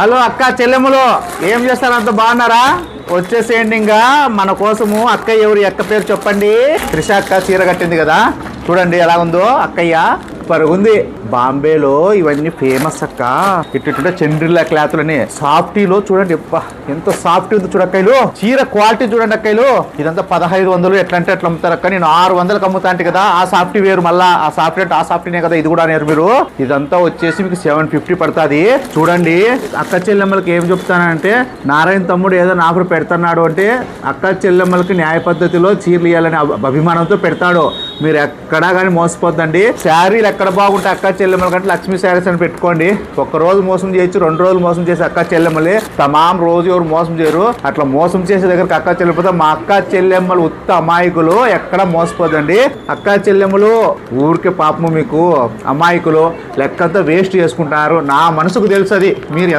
Hello అక్క చెల్లెమ్మలు, ఏం చేస్తారు? అంత బాగున్నారా? వచ్చేసేయండి. ఇంకా మన కోసము అక్కయ్య ఎవరు? అక్క పేరు చెప్పండి. త్రిష అక్క చీర కట్టింది కదా, చూడండి ఎలా ఉందో అక్కయ్య. పరుగుంది. బాంబేలో ఇవన్నీ ఫేమస్ అక్క. ఇట్టుంటే చండ్రిల్లా క్లాతులని సాఫ్టీలో చూడండి, ఎంత సాఫ్ట్ ఉంది చూడక్కయ్యలు. చీర క్వాలిటీ చూడండి అక్కయ్యలు. ఇదంతా 1500 ఎట్లా అంటే ఎట్లా అమ్ముతారు అక్క. నేను 600కి అమ్ముతా అంటే కదా. ఆ సాఫ్టీ వేరు, మళ్ళా ఆ సాఫ్టీ అంటే ఆ సాఫ్టీనే కదా, ఇది కూడా నేరు మీరు. ఇదంతా వచ్చేసి మీకు 750 పడుతుంది. చూడండి అక్క చెల్లెమ్మలకి ఏం చెప్తానంటే, నారాయణ తమ్ముడు ఏదో ఆఫర్ పెడుతున్నాడు అంటే అక్క చెల్లెమ్మలకి న్యాయ పద్ధతిలో చీరలు ఇవ్వాలని అభిమానంతో పెడతాడు. మీరు ఎక్కడా కానీ మోసపోద్దండి. శారీలు ఎక్కడ బాగుంటాయి అక్క చెల్లెమ్మల కంటే లక్ష్మీ శారీస్ అని పెట్టుకోండి. ఒక్క రోజు మోసం చేయొచ్చు, 2 రోజులు మోసం చేసి అక్క చెల్లెమ్మలే. తమాం రోజు ఎవరు మోసం చేయరు. అట్లా మోసం చేసే దగ్గరకు అక్క చెల్లెపోతే మా అక్క చెల్లెమ్మలు ఉత్త అమాయకులు, ఎక్కడ మోసపోదండి. అక్క చెల్లెమ్మలు ఊరికే పాపము మీకు అమాయకులు లెక్కంతా వేస్ట్ చేసుకుంటారు. నా మనసుకు తెలుసు అది. మీరు ఎంత